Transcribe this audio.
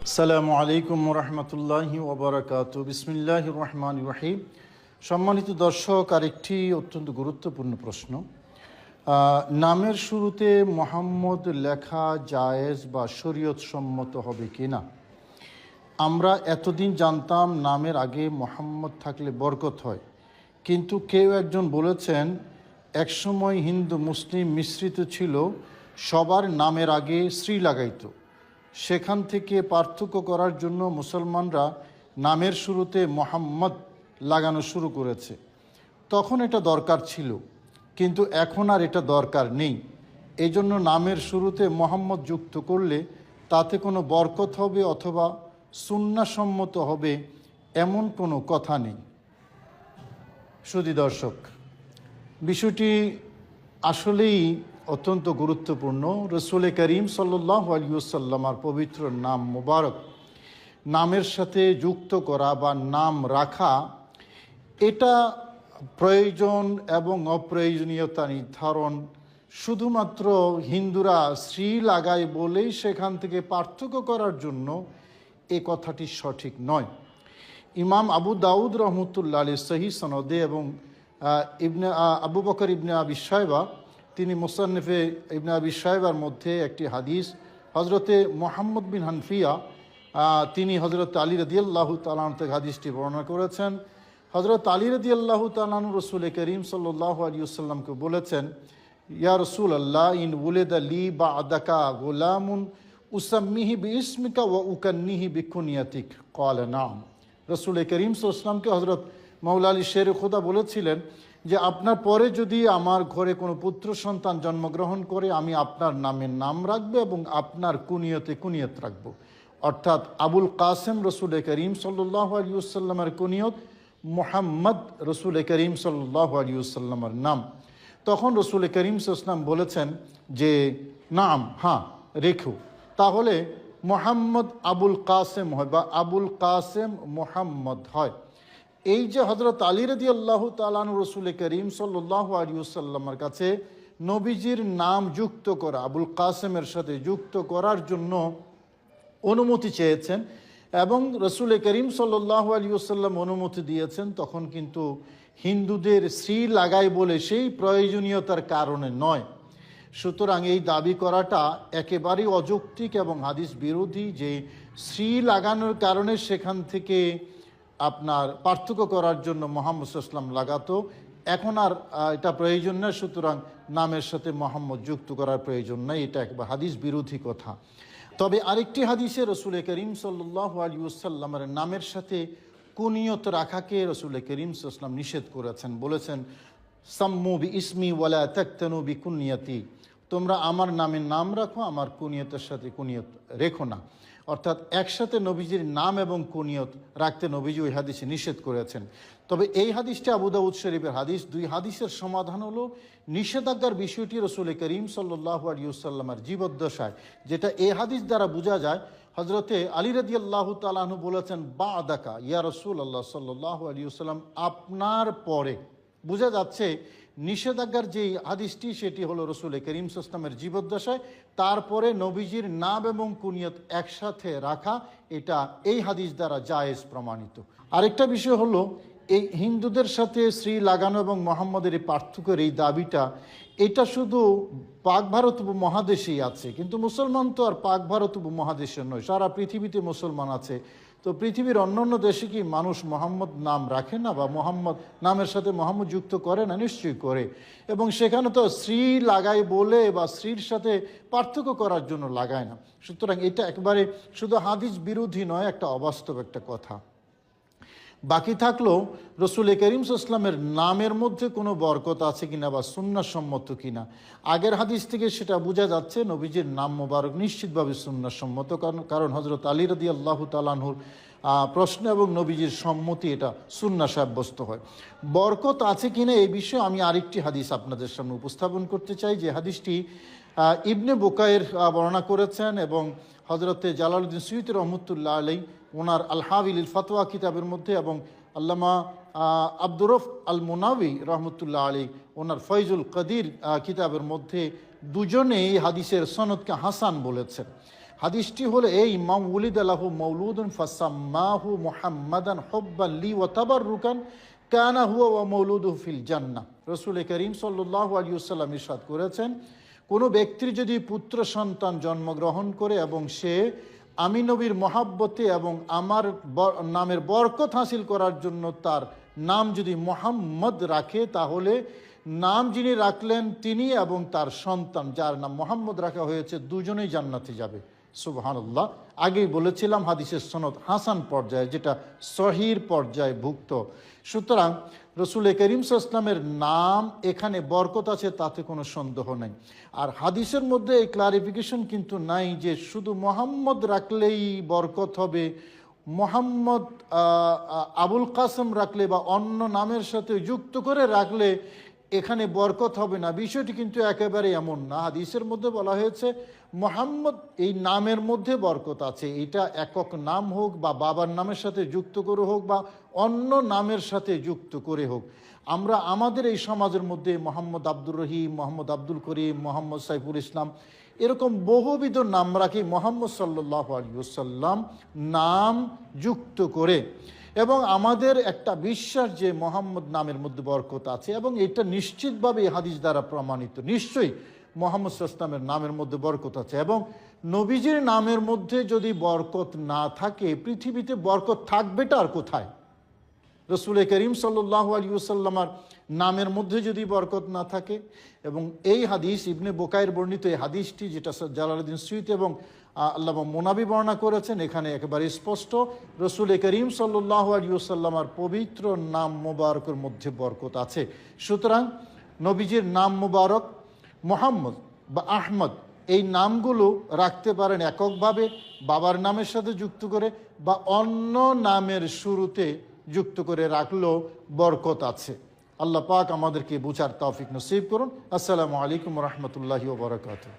আসসালামু আলাইকুম রহমতুল্লাহি ওবরাকাতু। বিসমিল্লাহির রহমানির রহিম। সম্মানিত দর্শক, আরেকটি অত্যন্ত গুরুত্বপূর্ণ প্রশ্ন। নামের শুরুতে মোহাম্মদ লেখা জায়েজ বা শরীয়ত সম্মত হবে কি না? আমরা এতদিন জানতাম নামের আগে মোহাম্মদ থাকলে বরকত হয়, কিন্তু কেউ একজন বলেছেন একসময় হিন্দু মুসলিম মিশ্রিত ছিল, সবার নামের আগে শ্রী লাগাইতো। সেখান থেকে পার্থক্য করার জন্য মুসলমানরা নামের শুরুতে মোহাম্মদ লাগানো শুরু করেছে। তখন এটা দরকার ছিল, কিন্তু এখন আর এটা দরকার নেই। এই জন্য নামের শুরুতে মোহাম্মদ যুক্ত করলে তাতে কোনো বরকত হবে অথবা সুন্নাহসম্মত হবে এমন কোনো কথা নেই। সুধী দর্শক, বিষয়টি আসলেই অত্যন্ত গুরুত্বপূর্ণ। রসুল করিম সাল্লাল্লাহু আলাইহি ওয়াসাল্লামের পবিত্র নাম মুবারক নামের সাথে যুক্ত করা বা নাম রাখা, এটা প্রয়োজন এবং অপ্রয়োজনীয়তা নির্ধারণ শুধুমাত্র হিন্দুরা শ্রী লাগায় বলেই সেখান থেকে পার্থক্য করার জন্য এ কথাটি সঠিক নয়। ইমাম আবু দাউদ রহমতুল্লাহ আলাইহি সহিহ সনদে এবং আবু বকর ইবনে আবি শায়বা তিনি মুসান্নিফে ইবনে আবি শায়বার মধ্যে একটি হাদিস হজরতে মুহাম্মদ বিন হানফিয়া তিনি হজরত আলী রাদিয়াল্লাহু তাআলা আনহু থেকে হাদিসটি বর্ণনা করেছেন। হজরত আলী রাদিয়াল্লাহু তাআলা আনহু রাসূল করিম সাল্লাল্লাহু আলাইহি ওয়াসাল্লামকে বলেছেন, ইয়া রাসূলুল্লাহ, ইন উলিদা লি বা'দাকা গুলামুন উসাম্মিহি বিইসমিকা ওয়া উকান্নিহি বিকুনিয়াতিক। ক্বালা নাম। রাসূল করিম সাল্লাল্লাহু আলাইহি ওয়াসাল্লামকে হজরত মাওলা আলী শের খুদা বলেছিলেন যে আপনার পরে যদি আমার ঘরে কোনো পুত্র সন্তান জন্মগ্রহণ করে, আমি আপনার নামের নাম রাখবো এবং আপনার কুনিয়তে কুনিয়ত রাখবো। অর্থাৎ আবুল কাসেম রসুল করিম সাল্লাল্লাহু আলাইহি ওয়াসাল্লামের কুনিয়ত, মুহাম্মদ রসুল করিম সাল্লাল্লাহু আলাইহি ওয়াসাল্লামের নাম। তখন রসুল করিম সাল্লাল্লাহু আলাইহি ওয়াসাল্লাম বলেছেন যে নাম, হ্যাঁ রেখো, তাহলে মুহাম্মদ আবুল কাসেম হয় বা আবুল কাসেম মুহাম্মদ হয়। এই যে হজরত আলী রাদিয়াল্লাহু তাআলা আনহু রাসূল করিম সাল্লাল্লাহু আলাইহি ওয়াসাল্লামের কাছে নবীজির নাম যুক্ত করা, আবুল কাসেমের সাথে যুক্ত করার জন্য অনুমতি চেয়েছেন এবং রাসূল করিম সাল্লাল্লাহু আলাইহি ওয়াসাল্লাম অনুমতি দিয়েছেন, তখন কিন্তু হিন্দুদের শ্রী লাগায় বলে সেই প্রয়োজনীয়তার কারণে নয়। সুতরাং এই দাবি করাটা একেবারেই অযৌক্তিক এবং হাদিস বিরোধী যে শ্রী লাগানোর কারণে সেখান থেকে আপনার পার্থক্য করার জন্য মুহাম্মদ সাল্লাল্লাহু আলাইহি ওয়াসাল্লাম লাগাতো। এখন আর এটা প্রয়োজন নয়, সুতরাং নামের সাথে মুহাম্মদ যুক্ত করার প্রয়োজন নাই। এটা একবার হাদিস বিরোধী কথা। তবে আরেকটি হাদিসে রসুল করিম সাল্লাল্লাহু আলাইহি ওয়াসাল্লামের নামের সাথে কুনিয়ত রাখাকে রসুল করিম সাল্লাল্লাহু আলাইহি ওয়াসাল্লাম নিষেধ করেছেন। বলেছেন, সাম্মু বি ইসমি ওয়ালা তাকতানু বি কুনিয়তি, তোমরা আমার নামের নাম রাখো, আমার কুনিয়তের সাথে কুনিয়ত রেখো না। অর্থাৎ একসাথে নবীজির নাম এবং কুনিয়ত রাখতে নবীজি ওই হাদিসে নিষেধ করেছেন। তবে এই হাদিসটি আবু দাউদ শরীফের হাদিস। দুই হাদিসের সমাধান হলো নিষেধাজ্ঞার বিষয়টি রসুল করিম সাল্লাল্লাহু আলাইহি ওয়াসাল্লামের জীবদ্দশায়, যেটা এই হাদিস দ্বারা বোঝা যায়। হজরতে আলী রাদিয়াল্লাহু তাআলা আনহু বলেছেন, বা'দাকা ইয়া রাসূলুল্লাহ সাল্লাল্লাহু আলাইহি ওয়াসাল্লাম, আপনার পরে। বোঝা যাচ্ছে নিষেধাজ্ঞার যে হাদিসটি সেটি হলো রসুল করিম সাল্লাল্লাহু আলাইহি ওয়াসাল্লামের জীবদ্দশায়, তারপরে নবীজির নাম এবং কুনিয়ত একসাথে রাখা, এটা এই হাদিস দ্বারা জায়েজ প্রমাণিত। আরেকটা বিষয় হলো এই হিন্দুদের সাথে শ্রী লাগানো এবং মোহাম্মদের এই পার্থক্যের এই দাবিটা, এটা শুধু পাক ভারত উপমহাদেশেই আছে, কিন্তু মুসলমান তো আর পাক ভারত উপমহাদেশের নয়, সারা পৃথিবীতে মুসলমান আছে। তো পৃথিবীর অন্যান্য দেশে কি মানুষ মোহাম্মদ নাম রাখে না বা মোহাম্মদ নামের সাথে মোহাম্মদ যুক্ত করে না? নিশ্চয়ই করে। এবং সেখানে তো শ্রী লাগায় বলে বা শ্রীর সাথে পার্থক্য করার জন্য লাগায় না। সুতরাং এটা একবারে শুধু হাদিস বিরোধী নয়, একটা অবাস্তব একটা কথা। বাকি থাকলো রসুল করিম সাল্লাল্লাহু আলাইহি ওয়াসাল্লামের নামের মধ্যে কোনো বরকত আছে কিনা বা সুন্নাহসম্মত কিনা। আগের হাদিস থেকে সেটা বোঝা যাচ্ছে নবীজির নাম মোবারক নিশ্চিতভাবে সুন্নাহসম্মত, কারণ হজরত আলী রাদিয়াল্লাহু তাআলা আনহুর প্রশ্ন এবং নবীজির সম্মতি এটা সুন্নাহ সাব্যস্ত হয়। বরকত আছে কিনা এই বিষয়ে আমি আরেকটি হাদিস আপনাদের সামনে উপস্থাপন করতে চাই, যে হাদিসটি ইবনে বুকায়ের বর্ণনা করেছেন এবং হজরতে জালালউদ্দিন সুয়ুতী রহমতুল্লাহ আলাইহি ওনার আল হাবিলিল ফাতওয়া কিতাবের মধ্যে এবং আল্লামা আব্দুর রউফ আল মুনাওয়ি রহমতুল্লাহ আলাইহি ওনার ফয়জুল কাদির কিতাবের মধ্যে দুজনেই হাদিসের সনদকে হাসান বলেছেন। হাদিসটি হলো এই, মা উলিদা লাহু মাউলুদুন ফাসাম্মাহু মুহাম্মাদান হুব্বান লি ওয়া তাবাররুকান কানা হুয়া ওয়া মাউলুদুহু ফিল জান্নাহ। রাসূল করিম সাল্লাল্লাহু আলাইহি ওয়াসাল্লাম ইরশাদ করেছেন, কোনো ব্যক্তির যদি পুত্র সন্তান জন্মগ্রহণ করে এবং সে আমি নবীর মহাব্বতে এবং আমার নামের বরকত হাসিল করার জন্য তার নাম যদি মুহাম্মদ রাখে, তাহলে নাম যিনি রাখলেন তিনি এবং তার সন্তান যার নাম মুহাম্মদ রাখা হয়েছে দুজনেই জান্নাতে যাবে। সুবহানাল্লাহ। আগেই বলেছিলাম হাদিসের সনদ হাসান পর্যায়ে, যেটা সহির পর্যায়ে ভুক্ত। সুতরাং রসুল করিম সাল্লাল্লাহু আলাইহি ওয়াসাল্লামের নাম এখানে বরকত আছে, তাতে কোনো সন্দেহ নেই। আর হাদিসের মধ্যে এই ক্লারিফিকেশন কিন্তু নাই যে শুধু মোহাম্মদ রাখলেই বরকত হবে, মোহাম্মদ আবুল কাসেম রাখলে বা অন্য নামের সাথে যুক্ত করে রাখলে এখানে বরকত হবে না। বিষয়টি কিন্তু একেবারে এমন না। হাদিসের মধ্যে বলা হয়েছে মোহাম্মদ এই নামের মধ্যে বরকত আছে। এটা একক নাম হোক বা বাবার নামের সাথে যুক্ত করে হোক বা অন্য নামের সাথে যুক্ত করে হোক। আমরা আমাদের এই সমাজের মধ্যে মোহাম্মদ আব্দুর রহিম, মোহাম্মদ আব্দুল করিম, মোহাম্মদ সাইফুল ইসলাম এরকম বহুবিধ নাম রাখি মোহাম্মদ সাল্লাল্লাহু আলাইহি ওয়াসাল্লাম নাম যুক্ত করে। এবং আমাদের একটা বিশ্বাস যে মোহাম্মদ নামের মধ্যে বরকত আছে, এবং এটা নিশ্চিতভাবে হাদিস দ্বারা প্রমাণিত। নিশ্চয়ই মোহাম্মদ সাল্লাল্লাহু আলাইহি ওয়াসাল্লামের নামের মধ্যে বরকত আছে, এবং নবীজির নামের মধ্যে যদি বরকত না থাকে পৃথিবীতে বরকত থাকবেটা আর কোথায়? রসুল করিম সাল্লাল্লাহু আলাইহি ওয়াসাল্লামের নামের মধ্যে যদি বরকত না থাকে। এবং এই হাদিস ইবনে বুকাইর বর্ণিত এই হাদিসটি, যেটা জালালউদ্দিন সুয়ুতী এবং আল্লামা মুনাবি বর্ণনা করেছেন, এখানে একেবারে স্পষ্ট রসুল করিম সাল্লাল্লাহু আলাইহি ওয়াসাল্লামের পবিত্র নাম মোবারকের মধ্যে বরকত আছে। সুতরাং নবীজির নাম মোবারক মোহাম্মদ বা আহমদ এই নামগুলো রাখতে পারেন এককভাবে বাবার নামের সাথে যুক্ত করে, বা অন্য নামের শুরুতে যুক্ত করে রাখলেও বরকত আছে। আল্লাহ পাক আমাদেরকে বুঝার তৌফিক নসিব করুন। আসসালামু আলাইকুম ওয়া রাহমাতুল্লাহি ওয়া বারাকাতুহু।